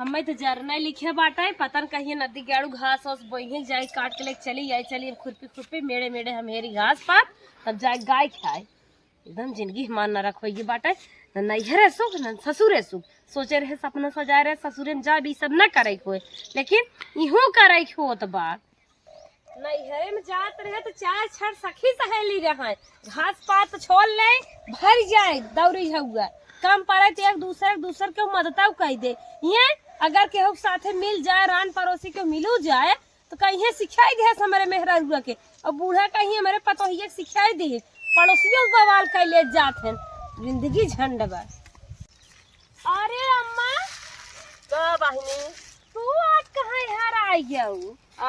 हमें तो जरना लिखे बाटा है पता न कहीं नदी गाड़ू घास वास बोई जाए काट के लेके चली आई चलिए खुरपी खुरपी मेड़े मेड़े हमेरी घास पात तब जाए गाय खाए एकदम जिंदगी मान न रखो ये बाटा न नैहरे सुख न ससुरे सुख सोचे रहे सपना सजाए रहे ससुरे में जा भी सब न करे कोई लेकिन इहो करे हो तो बात नैहरे में जात रहे तो चार छड़ सखी सहेली रहे घास पात छोड़ ले भर जाए दौड़ी हुआ कम पड़े तो एक दूसरे के मदद कह दे ये अगर केहू साथे मिल जाए रान पड़ोसी के मिलू जाए तो कहीं सिखाई दे हमारे मेहरा हुआ के और बूढ़ा कहीं हमारे पतोहिया सिखाई दे पड़ोसियों को बवाल कर ले जाते हैं जिंदगी झंड बा। अरे अम्मा तो बहिनी तू आज कहाँ यहाँ आई गया?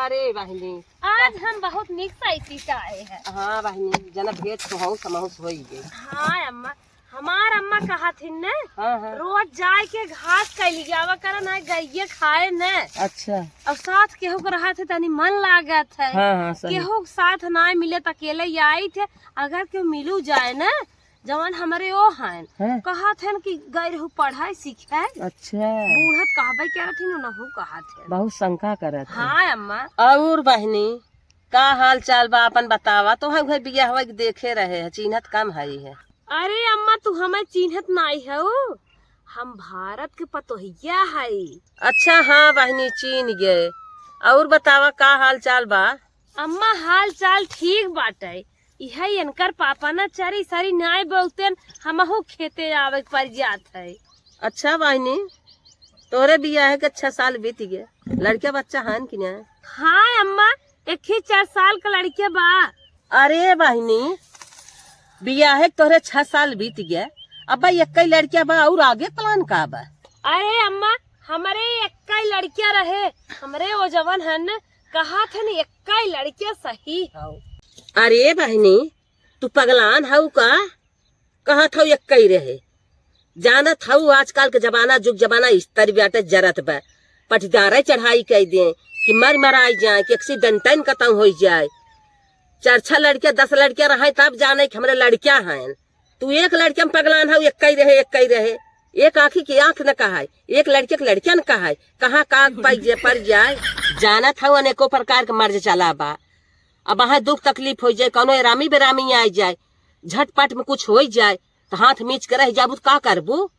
अरे बहिनी आज हम बहुत निक साइटी का आए हैं। हाँ बहिनी जना भेंट तो हूँ समहुस हो गई। हाँ अम्मा हमार अम्मा कहा थी न हाँ। रोज जाए के घास कैली जावा कर ना गइये खाए न। अच्छा और साथ केहू को रहा थे तनी मन लागत है। हाँ, केहू साथ ना मिले तो अकेले ही आई थे अगर केहू मिलू जाए न जवान हमारे वो हैं कहा थे कि गए रहू पढ़ाई सीखे। अच्छा बूढ़त कहबे कह रही थी नहू कहा थे बहुत शंका करे। हाँ अम्मा और बहिनी का हाल चाल बा अपन बतावा तो हम घर बिया हुआ देखे रहे है चिन्हत कम है। अरे अम्मा तू हमें चिन्हत नहीं है हम भारत के पतोहिया है। अच्छा हाँ बहिनी चीन गए। और बतावा का हाल चाल बा? अम्मा हाल चाल ठीक बाटे यह इनकर पापा ना चरी सारी नाय बोलते हमहू खेते आवे पर जात है। अच्छा बहिनी तोरे बिया है के 6 साल बीत गए लड़का बच्चा है कि नहीं? हाँ अम्मा एक ही 4 साल का लड़के बा। अरे बहिनी बिया है तोरे 6 साल बीत गया अब एक लड़किया बा और आगे प्लान का बा? अरे अम्मा हमारे एक लड़किया रहे हमरे वो जवान है न कहा थे न एक लड़किया सही हो। अरे बहनी तू पगलान हऊ का कहा था एक रहे जानत हऊ आजकल के जमाना जुग जमाना इस तरह बाटे जरत बा पटदारे चढ़ाई कह दे कि मर मराई जाए कि एक्सीडेंटन खत्म हो जाए 4-6 लड़कियां 10 लड़कियां रहे तब जाने कि हमारे लड़कियां हैं। तू एक लड़किया में पगलान है एक रहे एक आँखी की आँख न कहा एक लड़के के लड़किया न कहा कहाँ काग पड़ जाए जानत हऊ अनेकों प्रकार के मर्ज चला बा। अब वहाँ दुख तकलीफ हो जाए कौनो रामी बेरामी आ जाए झटपट में कुछ हो जाए तो हाथ मीच के रह जाबू का करबू?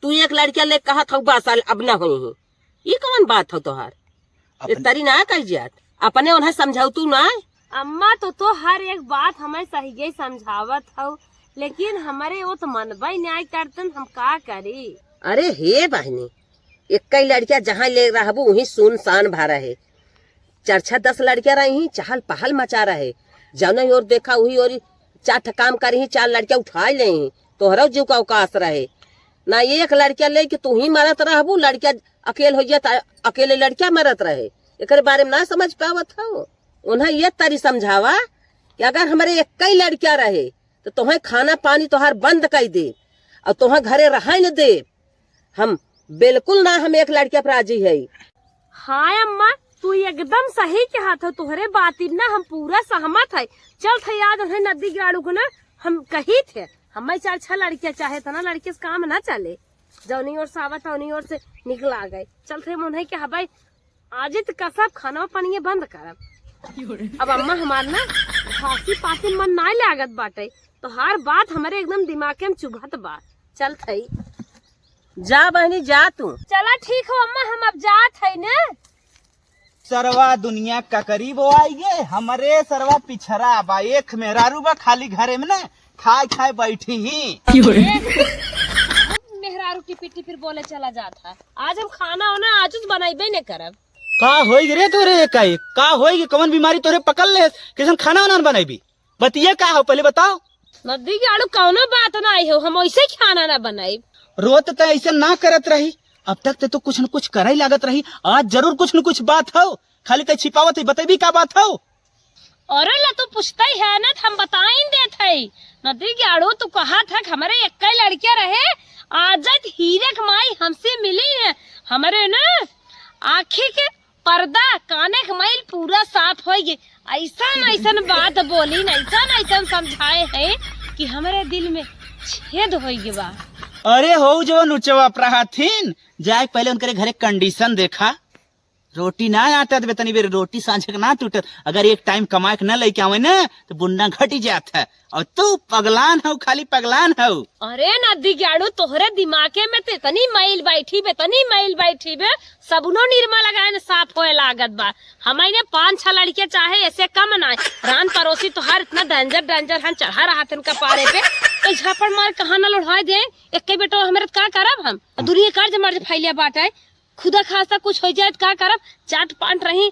तू एक लड़किया ले कहा था 12 साल अब न हुई ये कौन बात हो तोहार तरी ना कह जात अपने उन्हें समझाऊ तू ना। अम्मा तो हर एक बात हमें सही समझावत हो लेकिन हमारे वो तो मनबा न्याय करतन हम का करी। अरे हे बहनी एक लड़किया जहाँ ले रहबू वही सुनसान भरा है 4-6-10 लड़कियां रही चहल पहल मचा रहे जौन और देखा वही और 4 काम करी 4 लड़किया उठा ले तोहरा जीव का अवकाश रहे ना एक लड़किया ले कि तू ही मरत रहबू लड़किया अकेले हो जाए अकेले लड़किया मरत रहे एक बारे में ना समझ पावत हो। उन्हें ये तरी समझावा कि अगर हमारे एक लड़किया रहे तो तुम्हें खाना पानी तोहार बंद कर दे और तुम्हें घरे रहा न दे हम बिल्कुल ना हम एक लड़किया पर राजी है। हाँ अम्मा तू एकदम सही कहा था तुहरे बात ना हम पूरा सहमत है। चल थे याद उन्हें नदी गाड़ू को ना हम कही थे हमें 4-6 लड़कियां चाहे था ना लड़के से काम ना चले जौनी और सावत उन्हीं और से निकला गए चल थे उन्हें क्या भाई आज तो कसब खाना पानी बंद करब। अब अम्मा हमार ना घासी पाती मन ना लागत बाटे तो हर बात हमारे एकदम दिमाग में चुभत बा। चल थई जा बहनी जा तू। चला ठीक हो अम्मा हम अब जात है ना। सरवा दुनिया का करीब आइए हमारे सरवा पिछड़ा बा एक मेहरारू बा खाली घरे में ना खाए खाए बैठी ही मेहरारू की पिट्टी फिर बोले चला जाता आज हम खाना होना आज बनाइबे न करब। का होई रे तोरे एकाएक का होई कौन बीमारी तोरे पकड़ ले किसन खाना वाना बनाई बतिया का हो पहले बताओ। नदी के आड़ू कौनो बात ना आई हो हम ऐसे खाना ना बनाई रोत तो ऐसे ना करत रही अब तक तो कुछ न कुछ कर ही लागत रही आज जरूर कुछ न कुछ बात हो खाली कहीं छिपावत है बतेबी का बात हो। और ला तू पूछता ही है ना हम बताई देते है नदी के आड़ू तू कहा था हमारे एक लड़कियां रहे आज हीरे कमाई हमसे मिली है हमारे ना आँखी के पर्दा काने के मैल पूरा साफ हो गए ऐसा बात बोली ऐसा समझाए है कि हमारे दिल में छेद हो गए बा। अरे हो जो नुचवा प्रहाथीन जाए पहले उनके घरे कंडीशन देखा, रोटी ना आटत बे, तनी बेर रोटी सांझे ना टूटत। अगर एक टाइम कमाए के न लेके आवे ना तो बुन्ना घटी जात है। और तू पगलान हो, खाली पगलान हो। अरे नदी गाड़ू तोहरे दिमागे में ते तनी मैल बैठी बे सबनो निर्मा लगाए साफ होए लागत बा। हमारे 5-6 लड़के चाहे ऐसे कम ना रान पड़ोसी तोहार इतना डेंजर हम चढ़ा रहा थे उनका पारे पे तो झापड़ मार कहाँ न लुढ़ाई दे। एक बेटो हमारे का करब हम दुनिया कर्ज मर्ज फैलिया बाटे, खुदा खासा कुछ हो जाए का करब। चाट पाट रही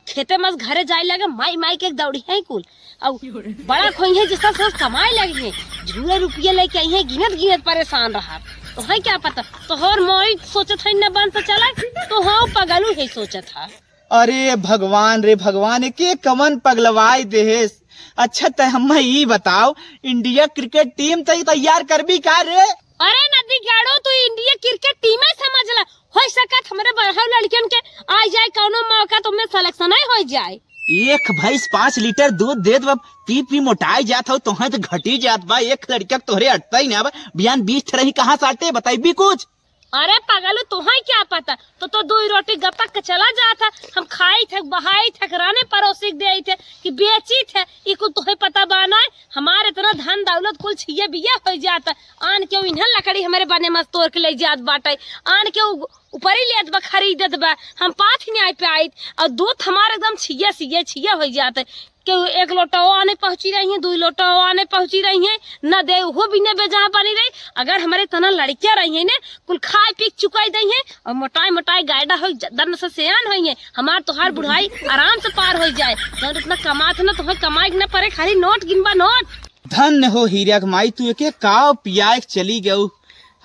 खेते मस घरे जाए लगे माई के दौड़ी है कुल और बड़ा खोई है जिसका सोच कमाए लगी है झूले रुपये लेके आई है गिनत परेशान रहा। तो है क्या पता तो हर मोई सोचत है न बन से चला तो हाँ पगलू है सोचत था। अरे भगवान रे भगवान, के कमन पगलवाई देहेस। अच्छा तो हम ये बताओ इंडिया क्रिकेट टीम तैयार कर भी का रे? अरे नदी गाड़ो तू इंडिया क्रिकेट टीम है समझ ला, हो सकत हमारे बढ़ाव लड़कियन के आ जाए कौनो मौका तो में सिलेक्शन ही हो जाए। एक भैंस 5 लीटर दूध दे दो, पी मोटाई जात हो तो घटी जात बा। एक लड़का तोहरे अटता ही ना बियान 20 रही कहाँ साटे बताई भी कुछ। अरे पागल तुम्हें क्या पता तो 2 रोटी गपक के चला जाता। हम खाई थे बहाई थे राने पड़ोसी दे थे कि बेची थे इको तुम्हें पता बाना है। हमारे इतना धन दौलत कुल छिए बिया हो जाता आन के इन्हें लकड़ी हमारे बने मस्त तोड़ के ले जात बाटे आन के ऊपर ही लेत बा खरीदत बा। हम 5 न्याय पे आई और दूध हमारे एकदम छिया हो जाते कि 1 लोटा आने पहुंची रही है 2 लोटा आने पहुंची रही है न दे वो भी न बेजहा बनी रही। अगर हमारे तना लड़कियां रही है ना कुल खाए पी चुकाई दी है और मोटाई गायडा हो दर्न से सियान हुई है हमार तोहार बुढ़ाई आराम से पार हो जाए। तो इतना कमात ना तो कमाई न पड़े खाली नोट गिनबा नोट। धन हो हीरा माई तू एक काव पियाए चली गऊ।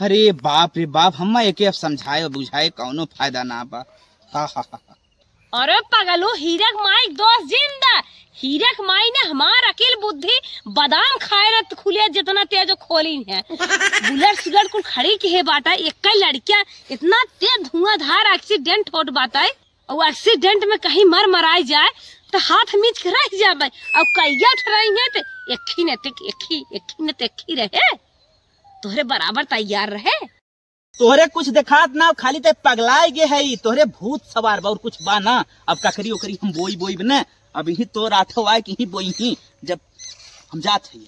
अरे बाप रे बाप, हम एक समझाए बुझाए कौनो फायदा ना बा। अरे पगलो हीरक माई दोस्त जिंदा हीरक माई ने हमार अकेल बुद्धि बादाम खाए रत खुले जितना तेज खोली है बुलेट सिगरेट को खड़ी के है बाटा एक लड़कियां इतना तेज धुआंधार एक्सीडेंट होट बाटा है और एक्सीडेंट में कहीं मराई जाए तो हाथ मीच के रह जाए और कैया उठ रही है तो एक ही रहे तोहरे बराबर तैयार रहे। तोहरे कुछ देखात ना खाली ते पगलाए गे है तोहरे भूत सवार बा और कुछ बा ना। अब ककरी ओकरी हम बोई बने अब यही तो राठो आए कि बोई ही जब हम जात है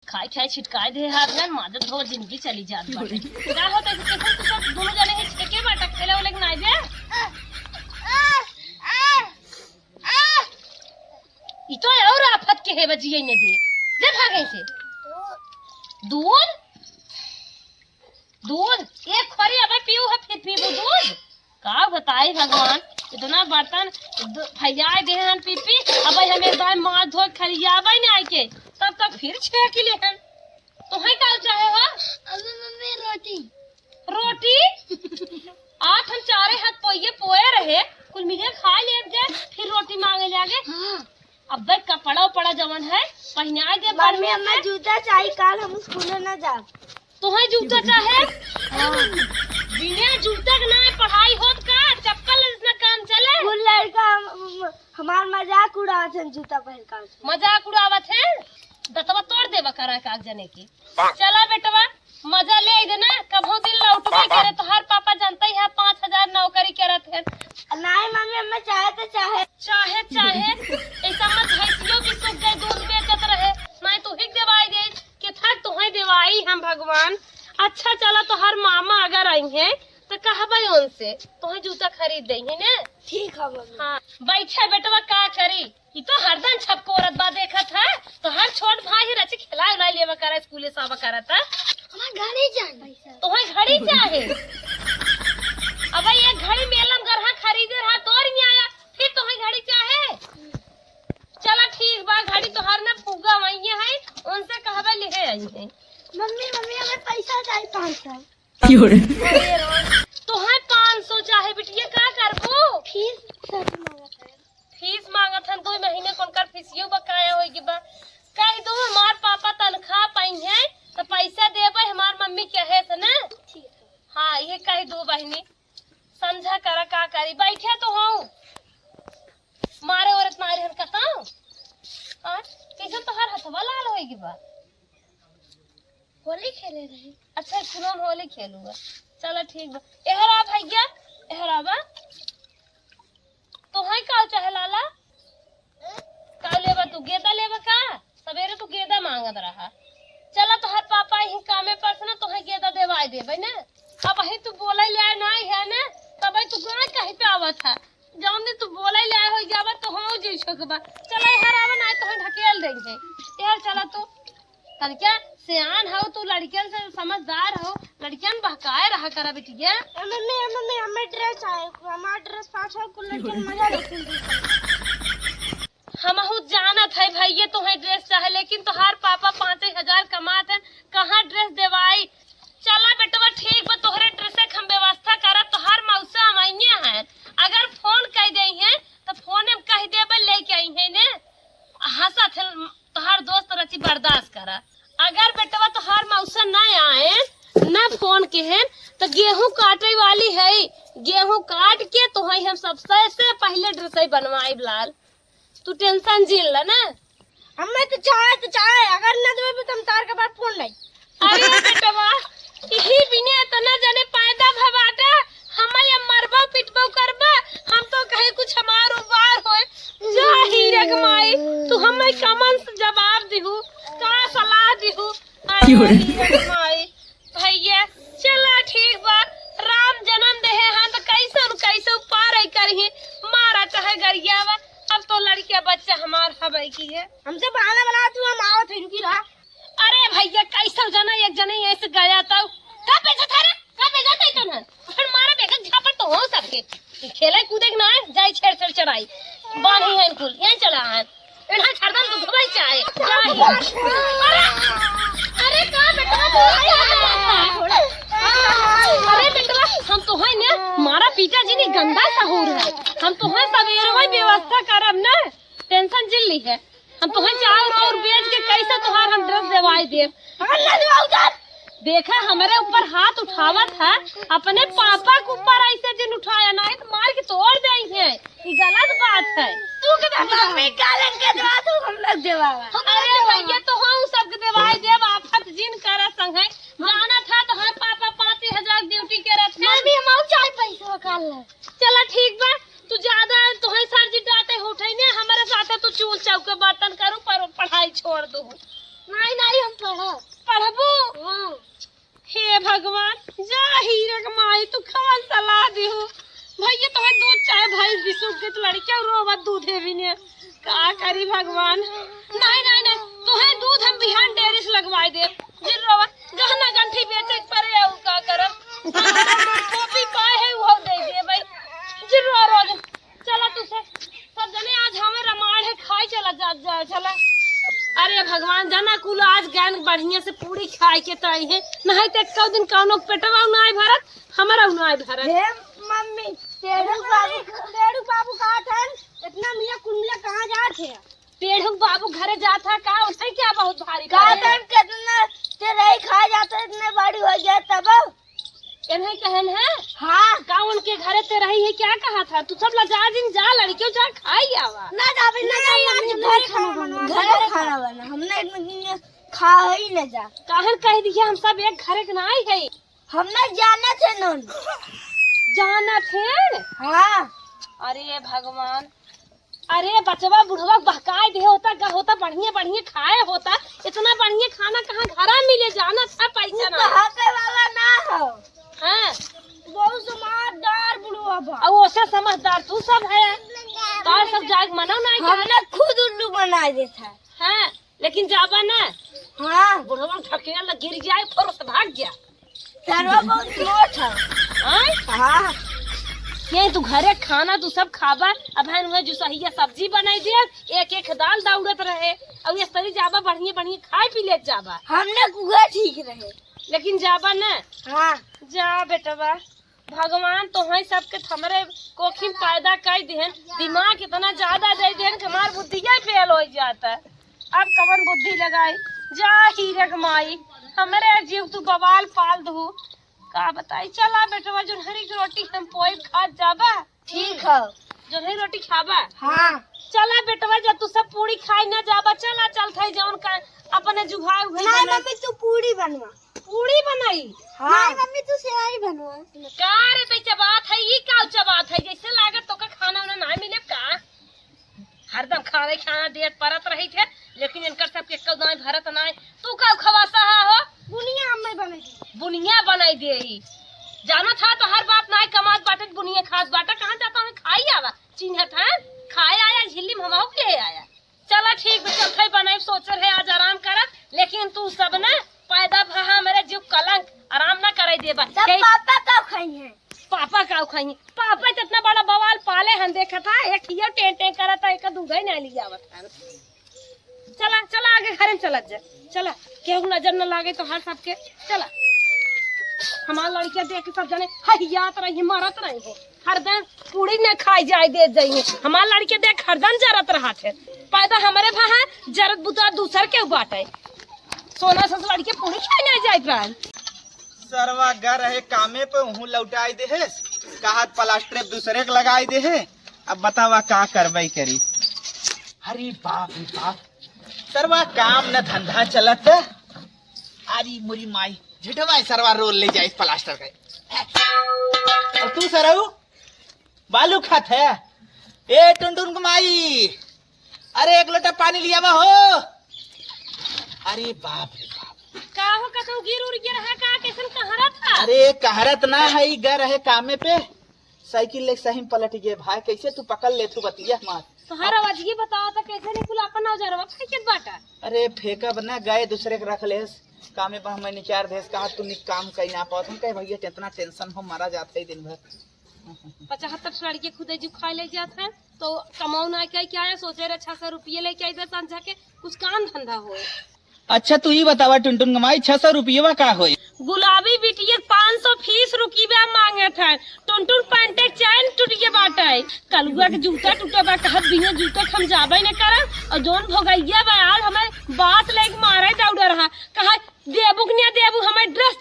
खाई छिटकाए दे हाथ में मादत हो जिंदगी चली जात बाटे क्या होता है कि तो सब दोनों जने ही छेके बाटा खेले वाले के नाई दे ई तो और आफत के है बजिए ने दे भागे से दूध एक खरी अबे पीऊ है फिर पीबू दूध का बताई भगवान इतना बर्तन फैलाए दे हन पी अब हम एकदम मार धो खलियाबे ना आके तब तक फिर 6 किलो हन तो है काल चाहे हो अबे मम्मी रोटी आज हम चारे हाथ पोए रहे कुल मिले खा ले जाए फिर रोटी मांगे लागे। हाँ। अब भाई कपड़ा पड़ा जवन है पहनाए दे मम्मी हमें जूता चाहिए काल हम स्कूल ना जा तो है जूता चाहे बिना जूता के ना पढ़ाई होत का चप्पल इतना काम चले कुल लड़का हमार मजाक उड़ावत है जूता पहन कर मजाक उड़ावत है दतवा तोड़ देवा करा काग जने की चला बेटवा मजा ले देना कभो दिन लौट के करे तो हर पापा जानता ही है 5000 नौकरी करत है। नहीं मम्मी हमें चाहे ऐसा मत भैंसियों की सूख गए दूध बेचत रहे नहीं तो ही दवाई दे के थक तो है दवाई हम भगवान। अच्छा चला तो हर मामा अगर आई है तो कहबे उनसे तो है जूता खरीद देंगे ना। ठीक है मम्मी। हाँ बैठे बेटवा का करी ये तो हरदम छपको औरत बा देखत है तो हर छोट भाई रची खिला उला लेवा करे स्कूले सावा करत है हमार घड़ी चाहिए तो है घड़ी चाहे अब ये घड़ी मेलम गरहा खरीदे रहा तोर नहीं आया फिर तो है घड़ी चाहे। चला ठीक बा घड़ी तो हर ना पुगा वही है उनसे कहबे ले आई है। मम्मी हमें पैसा चाहिए 500 तो है 500 चाहे बिटिया का करबो फीस मांगत हन 2 महीने कोनकर फीसियो बकाया होई बा कह दो हमार पापा तनखा पाई है तो पैसा देबे हमार मम्मी कहे से ना। ठीक है। हाँ ये कह दो बहनी समझा करा का करी बैठे तो हूँ मारे औरत मारे हन कताऊ कैसे तो हर हथवा लाल होई बा होली खेले रही। अच्छा स्कूल में होली खेलूंगा, चलो ठीक बा। एहरा भैया एहरा बा तो है का चाहे लाला का लेबा तू गेदा लेबा का सवेरे तू गेदा मांगत रहा। चला तोहर पापा ही कामे पर से ना तोहे गेदा देवाई देबे ना। अब ही तू बोले ले नहीं है ना तब तू गाय कहीं पे आवत है जौन दिन तू बोले ले हो जाबा तो हो जी छकबा। चला एहरा बा ना तोहे ढकेल देंगे यार। चला तू तनका सियान हो तू लड़कियन से समझदार हो लड़कियन बहकाए रहा करा बेटिया। मम्मी हमें ड्रेस आए हमारा ड्रेस पास है कुल लड़कियां मजा लेती। हमहू जानत है भैया तुम्हें ड्रेस चाहे लेकिन तोहार पापा 5,000 कमात है कहाँ ड्रेस देवाई। चला बेटवा ठीक बा तोहरे ड्रेस के हम व्यवस्था करब। तोहार मौसा हमाइया है अगर फोन कह दे हैं तो फोन में कह देबे लेके आई है ने हंसा थे तोहार दोस्त रची बर्दाश्त करा। अगर बेटवा तोहार मौसा न आए न फोन के हैं तो गेहूं काटे वाली है गेहूं काट के तो हम सबसे पहले ड्रेस बनवाई लाल। तू टेंशन झेल ला ना। हमें तो चाहे अगर न देबे तो हम तार के बाद फोन नहीं। अरे बेटवा यही बिने इतना जने पैदा भवाटा हमें मरबा पिटबा करबा हम तो कहे कुछ हमारो बार होए जा हीरे कमाई तू हमें कमन से जवाब दिहु का सलाह दिहु। अरे हीरे कमाई भैया चला ठीक बा राम जन्म देहे हां तो कैसे पार है करही मारा चाहे गरिया बा। अब तो लड़किया बच्चा हमार हवे की है हमसे बहाना बना तू हम आवत है रुकी रहा। अरे भैया कैसे जना एक जने ऐसे गया था का पैसा थारे का पैसा तई तो ना फिर मारा बेका झापड़ तो हो सके खेले कूदे ना जाई छेड़ चढ़ाई बानी है कुल यहां चला है इन्हा छड़दन तो धोई चाहे अरे का बेटा अरे बेटा हम तो है ने मारा पिता जी ने गंदा सहूर है हम तो है सवेरे वही व्यवस्था करब ना टेंशन जिल्ली है हम तो है चावल और बेच के कैसे तोहार हम ड्रेस देवाई देव। देखा हमारे ऊपर हाथ उठावत है अपने पापा के ऊपर ऐसे जिन उठाया ना तो मार के तोड़ देई है ये गलत बात है। तू के मम्मी गालन के दवा तू हम लोग देवावा। अरे भैया तो हम सब के देवाई देव आफत जिन करे संग है जाना था तो हर पापा 5,000 ड्यूटी के रखे मम्मी हम चाय पैसा काल ले। चला ठीक बा तू ज्यादा तो है सर जी डांटे उठे ने हमारे साथ तू चूल चौक के बर्तन करू पर पढ़ाई छोड़ दो। नहीं हम पढ़बू हे भगवान जा हीरे कमाई तू खान सलाह दिहु भैया तो दूध चाहे भाई बिसुक के लड़के रोवत दूधे भी ने का करी भगवान। नहीं तो है दूध हम बिहान डेयरी से लगवाई दे जिन रोवत गहना गंठी बेचे परे है का करब कॉपी पाए है वो दे दे भाई जिन रोज चला तू से सब जने आज हमें रमाड़ है खाई चला चला। अरे भगवान जाना कुल आज ज्ञान बढ़िया से पूरी खाए के तई है नहीं तो एक दिन कौनो पेटवा उनाई भरत हमारा उनाई भरत। हे मम्मी तेरू बाबू कहा था इतना मिया कुंडला कहां जात है। पेड़ू बाबू घरे जाता का उसे क्या बहुत भारी कहा था कितना तेरे खा जाता इतने बड़ी हो गया तब इन्हें कहन है हाँ का उनके घरे ते रही है क्या कहा था तू सब लजा दिन जा लड़कियों जा खाई आवा ना जाबे ना घर खाना बना हमने खा ही न जा काहन कह दिया हम सब एक घरे के ना आई है हमने जाना थे नन जाना थे। हाँ अरे भगवान अरे बचवा बुढ़वा बहकाए दे होता का होता बढ़िया खाए होता इतना बढ़िया खाना कहाँ घरा मिले जाना था पैसा ना हाथे वाला ना हो। हाँ बहुत समझदार बुढ़वा बा अब ओसे समझदार तू सब है तार सब जाग मनो नहीं हमने खुद उल्लू बना देता है। हाँ लेकिन जाबा ना हाँ बुढ़वा ठकेला गिर गया फिर से भाग गया सरवा बहुत मोट है। हाँ ये तू घरे खाना तू सब खाबा अब है जो सही सब्जी बनाई दे एक दाल दौड़त रहे और ये सरी जाबा बढ़िया खाए पी ले जाबा हमने कुआ ठीक रहे लेकिन जाबा ना। हाँ जा बेटवा भगवान तो है सबके हमरे कोखिम पैदा कर देहन दिमाग इतना ज्यादा दे देहन कि हमार बुद्धिया फेल हो जाता है। अब कवन बुद्धि लगाई जा हीरे कमाई हमरे जीव तू बवाल पाल दू का बताई। चला बेटवा जोन्हरी की रोटी हम पोई खा जाबा ठीक है जोन्हरी रोटी खाबा। हाँ चला बेटवा जब तू सब पूरी खाई ना जाबा चला चल थे जौन का अपने जुभाई हुए नहीं मम्मी तू पूरी बनवा। पूरी बनाई हाँ। नहीं मम्मी तू सेवई बनवा। का रे तै बात है ई का बात है जैसे लागत तो का खाना उन्हें ना मिले का हरदम खावे खाना देत परत रही थे लेकिन इनकर सब के कौ दाई भरत ना तू का खवासा हो बुनिया हमें बनाई दी। बुनिया बनाई दे जाना था तो हर बात ना कमात बाटे बुनिया खास बाटा कहां जाता हमें खाई आवा चिन्हत है खाए आया झिल्ली ममाऊ के आया चला ठीक है चल बनाई सोचल है आज आराम करत लेकिन तू सब ना पैदा भहा मेरे जीव कलंक आराम ना करे देबा पापा का खाई है पापा का खाई पापा इतना बड़ा बवाल पाले हम देखा था एक हियो टेंटे करता एक दूधे ना लिया चला चला आगे घर में चला जा चला केहू नजर न लागे तो हर सबके चला हमार लड़किया देख के सब जने हहियात रही मरत रही हो हरदम पूरी न खाई जाए दे जाइए हमार लड़के देख हरदम जरत रहा थे पैदा हमारे भहा जरत बुता दूसर के बाटे सोना सस लड़के पूरी खाई नहीं जाए प्राण सरवा घर रहे कामे पे हूँ लौटाई दे है कहत प्लास्टर दूसरे के लगाई दे है अब बतावा का करवाई करी अरे बाप रे बाप सरवा काम न धंधा चलत अरे मुरी माई झिठवा सरवा रोल ले जाए प्लास्टर का और तू सरऊ बालू खात है ए टुनटुन कमाई अरे एक लोटा पानी लिया हो अरे बाप रे बाप का हो कसम गिर उड़ गिर है का कैसन कहरा था अरे कहरत ना है गर है कामे पे साइकिल ले सही पलट गए भाई कैसे तू पकड़ ले तू बतिया मार तो हर आवाज की बताओ तो कैसे नहीं कुल अपन औजारवा फेंकत बाटा अरे फेंका बना गए दूसरे के रख ले कामे पर मैंने चार देश कहा तू निक काम कहीं ना पाओ तुम कहे भैया इतना टेंशन हो मारा जाता है दिन भर 75 लड़के खुदे जो खा ले जाते हैं तो कमाऊ ना क्या है सोचे रहे 600 रुपये लेके इधर संझा के कुछ काम धंधा हो अच्छा तू ही बतावा टुनटुन कमाई 600 रुपये का हो गुलाबी बिटिया 500 फीस रुपया मांगे थे टुनटुन पैंटे चैन टूट के बाटा है कलुआ के जूता टूटा बा कहत बिना जूते हम जाबे न कर और जोन भोगैया बयाल हमें बास लेके मारे दौड़ रहा कहा देबू नहीं देबू हमें ड्रेस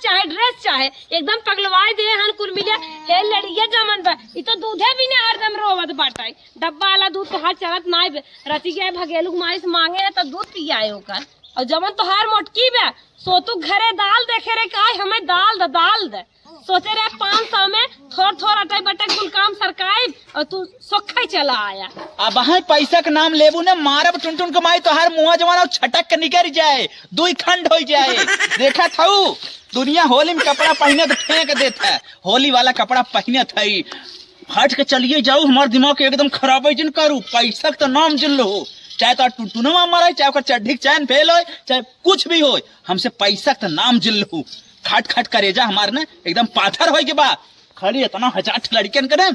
चाहे एकदम पगलवाई दे हन कुल मिले हे लड़िया जमन बा इ तो दूधे भी ने हरदम रोवत बाटा डब्बा वाला दूध तो हाथ चलत नाय रति गए भगेलू माई से मांगे है तो दूध पिया है ओकर और जमन तो हार मोटकी बे सो तू घरे दाल देखे रे का हमें दाल दे सोचे रे 500 में थोड़ अटै बटै कुल काम सरकाई और तू सोखा चला आया अब वहाँ पैसा के नाम लेबू ने मारब टुनटुन कमाई तो हर मुँह जमाना छटक के निकल जाए दुई खंड हो जाए देखा था दुनिया होली में कपड़ा पहने तो फेंक देता है होली वाला कपड़ा पहने था हट के चलिए जाऊ हमारे दिमाग एकदम खराब है जिन करू पैसा तो नाम जिन लो चाहे तो टुनटुनवा मारे चाहे ओकर चड्ढी चैन फेल हो चाहे कुछ भी हो हमसे पैसा तो नाम जिन लो खट खट करेजा हमारे ने एकदम पाथर हो के बा खाली इतना 1000 लड़कियन करे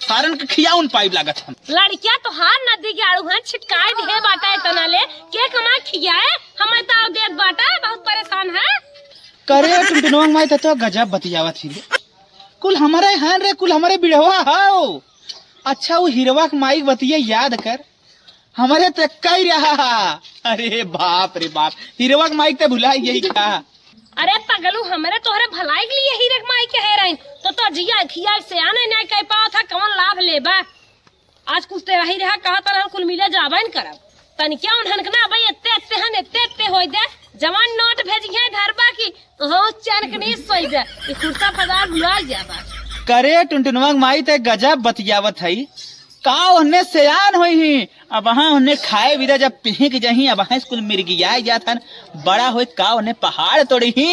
सारन के खियाउन पाइप लागत हम लड़किया तो हार नदी के आड़ू हां छिटकाए दे बाटा इतना ले के कमा खियाए हमें तो देत बाटा बहुत परेशान है करे टुनटुनवा माई तो गजब बतियावत थी कुल हमारे हां रे कुल हमारे बिढ़वा हाओ अच्छा वो हिरवा के माई बतिया याद कर हमारे तो कई रहा अरे बाप रे बाप हिरवा के माई तो भुला यही का अरे पगलू हमारे तोहरे भलाई के लिए ही रख माई के है रही तो जिया खिया से आने नहीं कह पाओ था कौन लाभ लेबा आज कुछ ते रही रहा कहा तरह कुल मिले जाबा न करब तनी क्या ढनकना भाई एत्ते होई दे जवान नोट भेजिए धरबा की हो चैन के नहीं सोई दे ई कुर्ता पदार भुला जाबा करे टुनटुनवा माई ते गजब बतियावत है का उन्हें सयान हुई ही अब वहाँ उन्हें खाए विदा जब पिहक जही अब वहाँ स्कूल मिर्गियाई जाता बड़ा हुए का उन्हें पहाड़ तोड़ी ही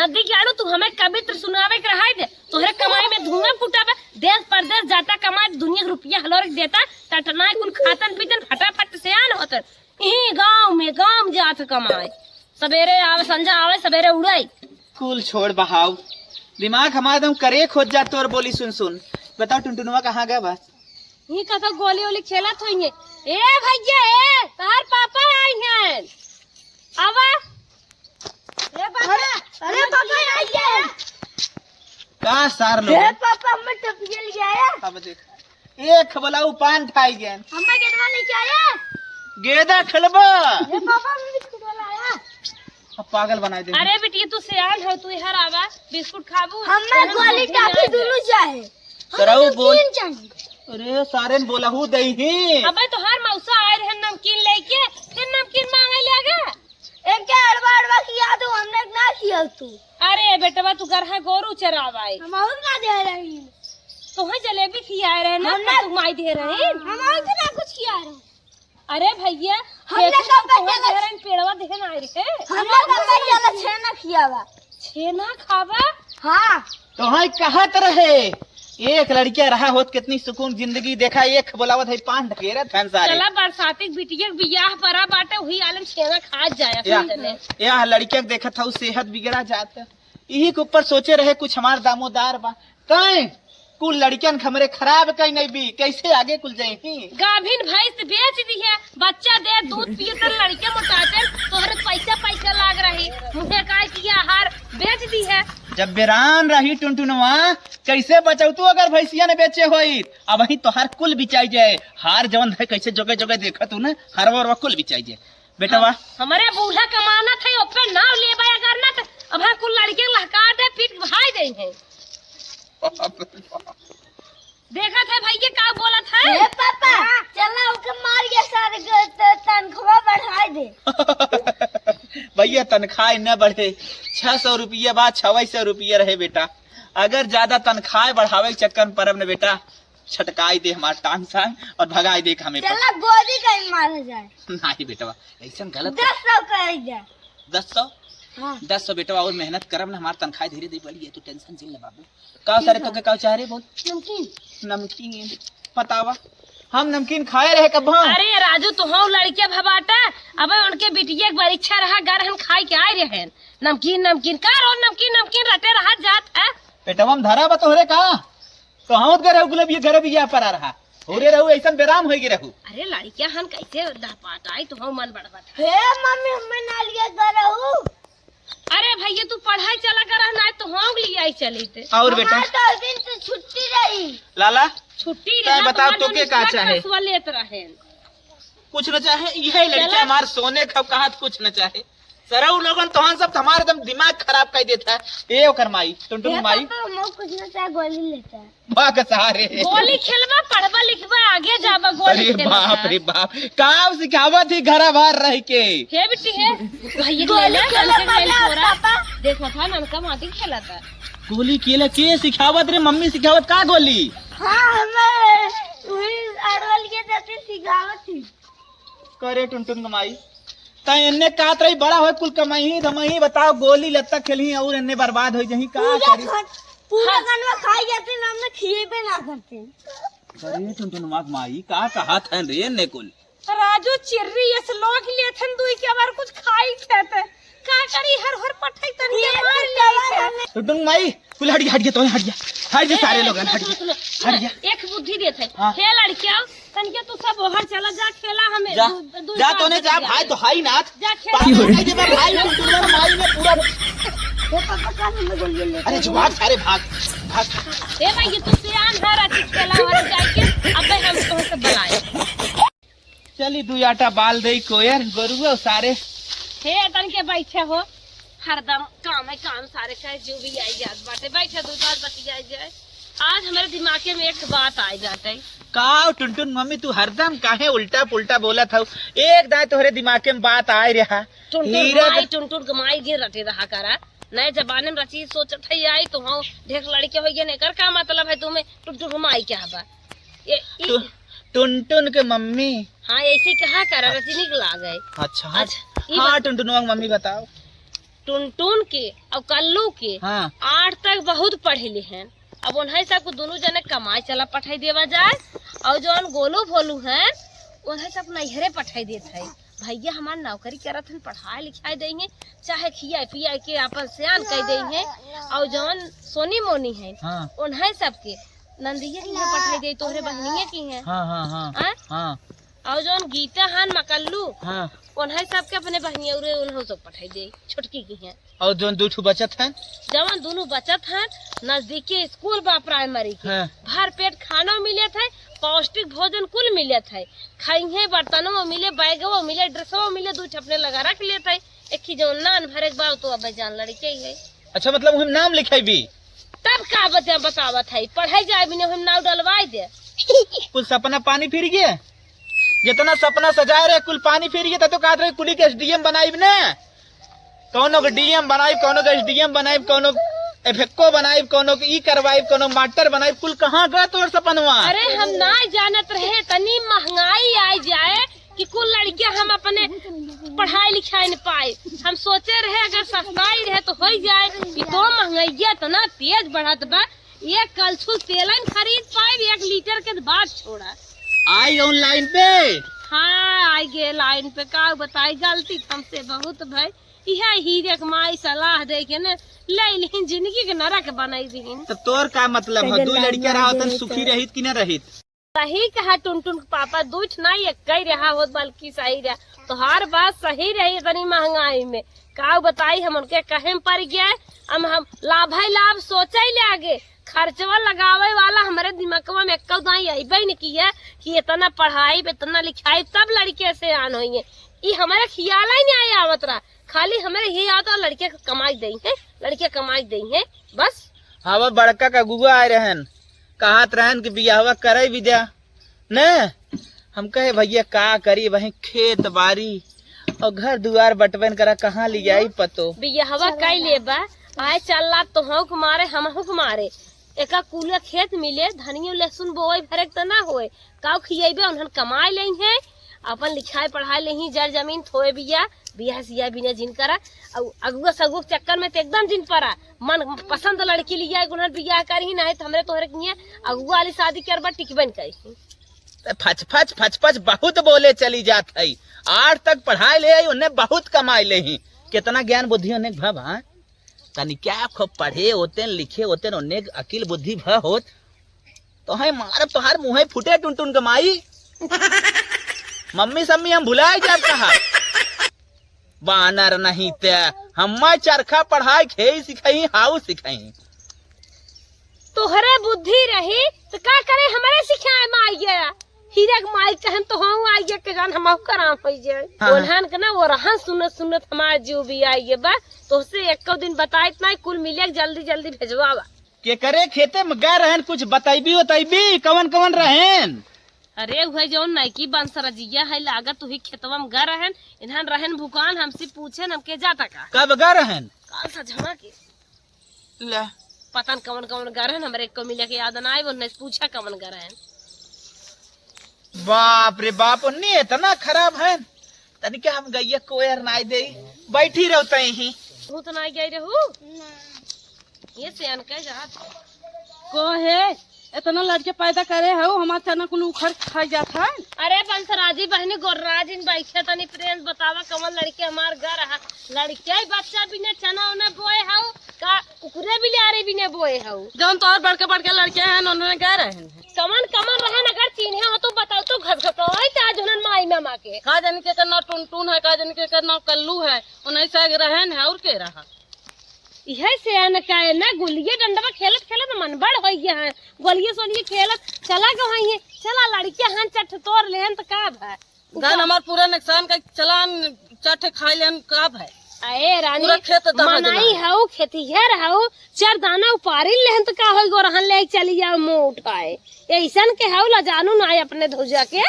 नदी के आड़ू तू हमें कवित्र सुनावे के रहा दे तोहरे कमाई में धुआं फूटा बा देश परदेश जाता कमाई दुनिया रुपया हलोर देता टटना कुल खातन पीतन फटाफट सयान होत यही गांव जात कमाई सवेरे आवे संजा आवे सवेरे उड़ाई कुल छोड़ बहाव दिमाग हमारा तुम करे खोज जा तोर बोली सुन बताओ टुनटुनवा कहाँ गया बस ये कथा गोली ओली खेलत होइए ए भैया ए तार पापा आई हैं आवा अरे पापा आई है का सार लो पापा हमें टपिया ले आया अब देख एक बोला पान खाई गए हमें गेदवा लेके आया गेदा खलबा ये पापा हमें बिस्कुट वाला आया अब पागल बनाए दे अरे बेटी तू सियान हो तू हर आवा बिस्कुट खाबू हमें गोली टाफी दोनों चाहे सरऊ बोल अरे सारे ने बोला हूँ दही अबे तो हर मौसा आए रहे नमकीन लेके, फिर नमकीन मांगे लगा। एक क्या अड़बा किया तो हमने ना किया तू। अरे बेटवा तू घर है गोरू चरावाई, हम और ना दे रही, तो है जलेबी खियाए रहे ना, हमने- तू माई दे रहे। हम और ना कुछ किया रहे। अरे भैया हमने खेत कब में तो बच्चे है रहे, पेड़वा देखे ना आए रहे। हमने कब ज्यादा छेना किया बा। छेना खावा हाँ तो हाँ कहत रहे एक लड़किया रहा होत कितनी सुकून जिंदगी देखा, एक बोलावत है 5 ढकेरत हैं सारे। चला बरसाती बिटिया के बियाह परा बाटे, वही आलम छेना खा जाया चले। यह लड़किया के देखत था सेहत बिगड़ा जाता, यही के ऊपर सोचे रहे कुछ हमार दामोदार बा कहीं कुल लड़कियन हमरे खराब कहीं नहीं भी, कैसे आगे कुल जाई। गाभिन भैंस बेच दी है, बच्चा दे दूध पिए तो लड़के मोटाते, तोहरे पैसा लाग रही, मुझे काय किया आहार बेच दी है। जब बेरान रही टुनटुनवा कैसे बचाऊ तू अगर भैंसिया ने बेचे होई, अब वही तो हर कुल बिचाई जाए, हार जवन है कैसे जगह जगह देखा तू ना हर कुल बिचाई जाए बेटवा। हमारे बूढ़ा कमाना था ओपे नाव ले बया करना था, अब हाँ कुल लड़के लहका दे पीट भाई दे है। देखा था भैया क्या बोला था। ए पापा चला उके मार के सारे तनख्वाह बढ़ा दे। भैया तनख्वाह न बढ़े, 600 रुपया बाद 600 रुपया रहे बेटा, अगर ज्यादा तनख्वाह बढ़ावे के चक्कर में परब ने बेटा छटकाई दे हमार टांग सा और भगाई दे हमें। चला गोदी कहीं मारा जाए। नहीं बेटवा ऐसा गलत 1000 कर जाए। 1000 हाँ 1000 बेटवा और मेहनत करब ना हमार तनख्वाह धीरे धीरे बढ़ी है, तू टेंशन जिल बाबू। का सारे तो के का चाह रहे बोल। नमकीन नमकीन बतावा हम नमकीन खाए रहे कब। अरे राजू तो हम लड़के भबाटा, अब उनके बिटिया के परीक्षा रहा घर हम खाई के आए रहे, नमकीन नमकीन का रो नमकीन रटे रहा जात है। बेटवा हम धरा बतोहरे का तो हम गए रहू गुलाब ये घर भी पर आ रहा होरे रहू ऐसा बेराम होगी रहू। अरे लड़किया हम कैसे पाटाई तो हम मन बढ़वा था। हे मम्मी हमें नालिया करहू। अरे भैया तू पढ़ाई चला कर ना तो हम ले आई चली थे। और बेटा तो दिन से छुट्टी रही। लाला छुट्टी क्या बताओ तो के का चाहे लेत रहे कुछ न चाहे, यही लड़के हमारे सोने खब कहा कुछ न चाहे सरऊ लोगन तो हम सब हमारे एकदम दिमाग खराब कर देता है। ए ओकर माई टुनटुन माई पापा कुछ ना चाहे गोली लेता है। बा के सहारे गोली खेलवा पढ़वा लिखवा आगे जावा गोली अरे बाप रे बाप काम सिखावत थी घरा बाहर रह के। हे बिट्टी है भैया गोली खेला पापा देखो था ननका माटी खेला था। गोली खेले के सिखावत रे मम्मी सिखावत का गोली। हाँ हमें वही अड़वल के जैसे सिखावत थी। करे टुनटुन माई तय इन्ने कात रही बड़ा हो कुल कमाई धमही बताओ गोली लत्ता खेली और इन्ने बर्बाद हो जही का करी। पूरा गनवा खाई जाते ना हमने खिए पे ना करते। करे टुनटुन माई का कहा था रे इन्ने कुल राजू चिर्री ये लोग लिए थन दुई के बार कुछ खाई खेते का करी हर पठाई तन के मार ले टुनटुन माई कुल हट गया तो हट गया सारे लोग हट गया। एक बुद्धि देते हाँ। हे लड़किया तन के तू सब बाहर चला जा खेला हमें जा तो ने जा भाई तो हाई नाथ जा खेला भाई टुनटुन माई ने पूरा पापा का हमें गोली लेते। अरे जवाब सारे भाग भाग। हे भाई तू सियान है राती खेला और जाके अबे हम तो से बुलाए चली दू आटा बाल दे कोयर गोरुआ सारे हे तन के बैठे हो हरदम काम है काम सारे का जो भी आई जात बाटे बैठे दो बात बतिया जाए। आज हमारे दिमाग में एक बात आई जाते का टुनटुन मम्मी तू हरदम काहे उल्टा पुल्टा बोला था एक दाए तोहरे दिमाग में बात आए रहा टुनटुन गमाई गिर रटे रहा करा नए जमाने में रची सोचत है आई तो हाँ ढेर लड़के हो गए कर का मतलब है तुम्हें टुनटुन घुमाई क्या बा टुनटुन के मम्मी। हाँ ऐसे कहा करा रची निकला गए। अच्छा हाँ टुनटुन मम्मी बताओ टुनटुन के और कल्लू के हाँ 8 तक बहुत पढ़े ले हैं। अब उन्हें सब दोनों जने कमाई चला पठाई देवा जाए और जो गोलू भोलू हैं उन्हें सब नैहरे पठाई देते है। भैया हमार नौकरी करत हैं पढ़ाई लिखाई देंगे चाहे खिया पिया के अपन सियान कह देंगे और जौन सोनी मोनी है हाँ उन्हें सबके नंदिया की पठाई दे तोहरे बहनिया की है हाँ हाँ हाँ हाँ और जौन गीता हन मकल्लू हाँ उन्हें सबके अपने बहनिया उन्हें सब पठाई दे छोटकी की है। और जो दो बचत है जवन दोनों बचत हैं नजदीकी स्कूल बा प्राइमरी के हाँ। भर पेट खाना मिले थे पौष्टिक भोजन कुल मिले थे खाइए बर्तनों मिले बैगों मिले ड्रेसों मिले दो छपने लगा रख ले थे एक ही जो नान भरे बार तो अब जान लड़के ही है। अच्छा मतलब हम नाम लिखे भी तब का बतावत है पढ़ाई जाए बिना हम नाव डलवाई दे। कुल सपना पानी फिर गया, जितना सपना सजाए रहे कुल पानी फिर गया। तो कहते रहे कुली के एसडीएम बनाइब ने, कौनो के डीएम बनाइब, कौनो के एसडीएम बनाइब, कौनो एफेक्को बनाइब, कौनो के ई करवाइब, कौनो मास्टर बनाइब। कुल कहाँ गए तोर सपनवा? अरे हम ना जानत रहे तनी महंगाई आ जाए कि कुल लड़कियां हम अपने पढ़ाई लिखाई न पाए। हम सोचे रहे अगर सस्ताई रहे तो हो जाए, तो महंगाई तो ना तेज बढ़त बा। एक कलछुल तेलन खरीद पाए 1 लीटर के बाद छोड़ा। आई ऑनलाइन पे हाँ आई गे लाइन पे का बताई गलती हमसे बहुत भाई। यह हीरे के माई सलाह दे के न ले लेकिन जिंदगी के नरक बनाई दीन। तो तोर का मतलब है? 2 लड़कियां रहा तन सुखी रहित कि न रहित? सही कहा टुनटुन के पापा, दूठ नहीं एक कई रहा होत बल्कि सही रहा। तो हर बात सही रही इतनी महंगाई में का बताई हम उनके कहे पड़ गया। हम लाभ ही लाभ सोचे ले आगे खर्चवा लगावे वाला हमारे दिमागवा में दाई अबे न की है कि इतना पढ़ाई इतना लिखाई तब लड़के से आन हुई है। ये हमारे ख्याल ही नहीं आया आवत रहा, खाली हमारे ये आता लड़के कमाई दई है, लड़के कमाई दई है बस। हवा बड़का का गुआ आए रहन, कहत रहन कि बियाहवा करे विद्या न। हम कहे भैया का करी, वही खेत बाड़ी और घर दुआर बटवन करा, कहाँ ले जाई पतो। बियाहवा कई लेबा आए चल ला तो हम कुमारे हम कुमारे एका कुला खेत मिले धनियो लहसुन बोए भरे त ना होए काउ खियेबे उन्हन कमाई ले है अपन लिखाई पढ़ाई ले ही जर जमीन थोए बिया बियाह सिया बिना जिन करा और अगुआ सगुआ चक्कर में तो एकदम जिन पड़ा मन पसंद लड़की लिया गुनर बियाह कर ही ना है हमरे तोहरे किए अगुआ वाली शादी करबा टिकबन कही। फच फच फच फच बहुत बोले चली जात है। 8 तक पढ़ाई ले आई उन्हें बहुत कमाई ले ही, कितना ज्ञान बुद्धि उन्हें भा भा तनी क्या खूब पढ़े होते लिखे होते उन्हें अकिल बुद्धि भ होत तो है मार तोहार मुँह फुटे टुन टुन कमाई। मम्मी सम्मी हम भुलाए जब कहा बानर नहीं ते हम चरखा पढ़ाई खेई सिखाई हाउ सिखाई। तोहरे बुद्धि रही तो का करे हमारे सिखाए माई गया हीरा के माई कहन तो हम आई के जान हम कराम हो जाए ओल्हन के ना वो रहन सुनत सुनत हमार जीव भी आई बा तो से एक दिन बताइत नहीं कुल मिले जल्दी जल्दी भेजवावा के करे खेते में गए रहन कुछ बताइबी बताइबी कवन कवन रहन। अरे वह जो नैकी बंसरजिया है लागत वही खेतवा में गर रहन इन्हन रहन भुकान हमसे पूछे हमके जाता का कब गए रहन काल सा झमा के ले पता न कवन कवन गर रहन हमरे को मिले के याद ना आए वो पूछा कवन गर रहन। बाप रे बाप उन्नी इतना खराब है तनी के हम गैया कोयर नाई दे बैठी रहते ही तू तो नहीं गई रहू ये से अनके जा को है इतना लड़के पैदा करे हो हमारे चना कुल उखड़ खाई जाता है। अरे बंसराजी बहनी गोर्राजिन बैठे तनी प्रेम बतावा कमल लड़के हमार घर है लड़के बच्चा बिना चना उन्हें बोए हो का उकरे भी ले आ रही बिना बोए हो जौन तो और बड़के बड़के लड़के हैं उन्होंने गए रहे कमन कमन रहन अगर चिन्हे हो तो बताओ तो घटघटोई ताज उन्हन माई मामा के का जाने के करना टुन टुन है का जाने के करना कल्लू है उन्हें से रहन है और के रहा यह से न काहे ना गुलिये डंडा खेलत खेलत मन बड़ हो गया है गोलिये सोलिये खेलत चला गए हैं चला लड़के हन चट तोड़ लेहन त का है गन हमार पूरा नुकसान का चलान चट खाई लेन का है। अरे रानी पूरा खेत मनाई हाउ खेतीहर हाउ चार दाना उपारी लेहन त का होई गोरहन ले चली जाओ मुंह उठाए ऐसन के हाउ ला जानू ना अपने धौजा के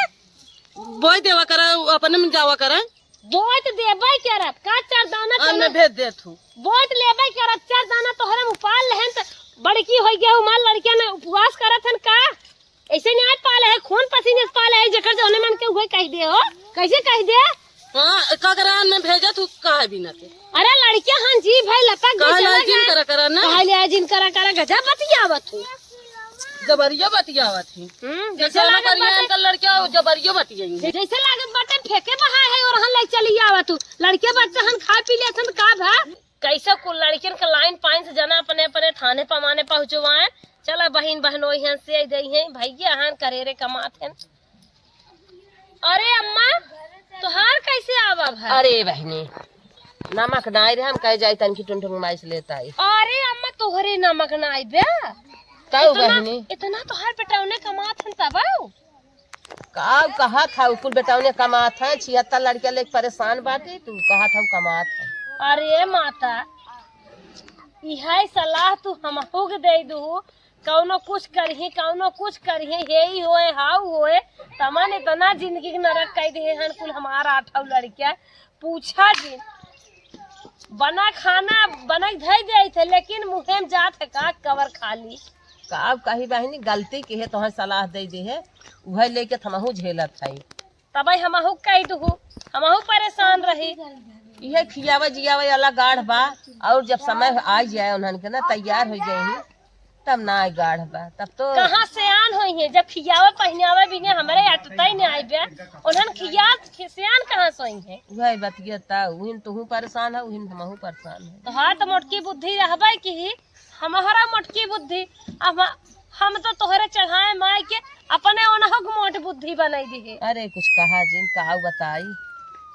बोई देवा करे अपने में जावा करे वोट देबे करब का चार दाना अन्य भेज दे तू वोट लेबे करब चार दाना तोहरे उपाल लेहन त बड़की होई गया माल लड़किया ने उपवास करत हन का ऐसे नहीं आज पाले है खून पसीने से पाले है जकर जौने मन के हुए कह दे हो कैसे कह दे हां का करा ने भेजा तू का है बिना के अरे लड़किया हन जी भाई लपक का जिन करा करा ना कहले जिन करा करा गजा बतियावत हूं जबरिया बतियावत ही जैसे ना करिए अंकल लड़के जबरिया बतियाएंगे जैसे लागत बटन फेंके बहा है और हन ले चली आवत तू लड़के बच्चा हन खा पी लेथन का भा कैसे कुल लड़कियन के लाइन पाइन से जना अपने अपने थाने पमाने पहुंचवाए चला बहन बहनोई हन से दई हैं भैया हन करेरे कमात हन। अरे अम्मा तोहार कैसे आवा भाई अरे बहनी नमक नाई रे हम कह जाई तनकी टुनटुन माई से लेता है। अरे अम्मा तोहरे नमक नाई बे काऊ बहनी इतना तोहार बेटाउने कमात हन तबाऊ काऊ कहा था कुल बेटाउने कमात है 76 लड़के लेके परेशान बाटे तू कहा था कमात है। अरे माता यह सलाह तू हमहू के दे दू, कौनो कुछ करिए कौनो कुछ करिए, यही होए हाउ होए, तमन इतना जिंदगी के नरक कह दे हन कुल हमारा 8 लड़किया। पूछा जी बना खाना बना धई दे थे, लेकिन मुँहे में जात है का कवर खाली। काब कही बहनी गलती के है तोहर सलाह दे दी है, वह लेके हमहू झेलत है। तब हमहू कह दू, हमहू परेशान रही। यह खियावे जियावे वाला गाढ़ बा, और जब समय आ जाए उन्हन के ना तैयार हो जाए तब ना आए गाढ़ बा, तब तो कहाँ से आन हुई है जब खियावा पहनावा भी हमारे अटता ही नहीं आए उन्हन खिया सियान कहाँ सोई है। वह बतियता उहिन तुहू परेशान है, उहिन हमहू परेशान है। तो हाँ तो मोटकी बुद्धि रहबे की हमारा मोटकी बुद्धि, हम तो तोहरे चढ़ाए माई के अपने ओनहो मोट बुद्धि बनाई दी है। अरे कुछ कहा जिन कहा बताई,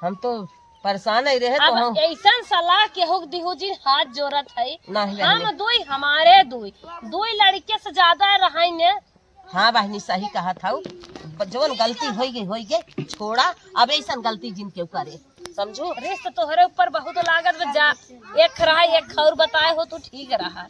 हम तो परेशान ही रहे तो अब ऐसा सलाह के हो दिहु जी हाथ जोरत है। नहीं हम दुई हमारे दुई लड़के से ज्यादा रहाई ने। हाँ बहनी सही कहा था, जवन गलती हो गई छोड़ा, अब ऐसा गलती जिन क्यों करे, समझो। रिश्त तोहरे ऊपर बहुत लागत जा, एक रहा एक खौर बताए हो तो ठीक रहा।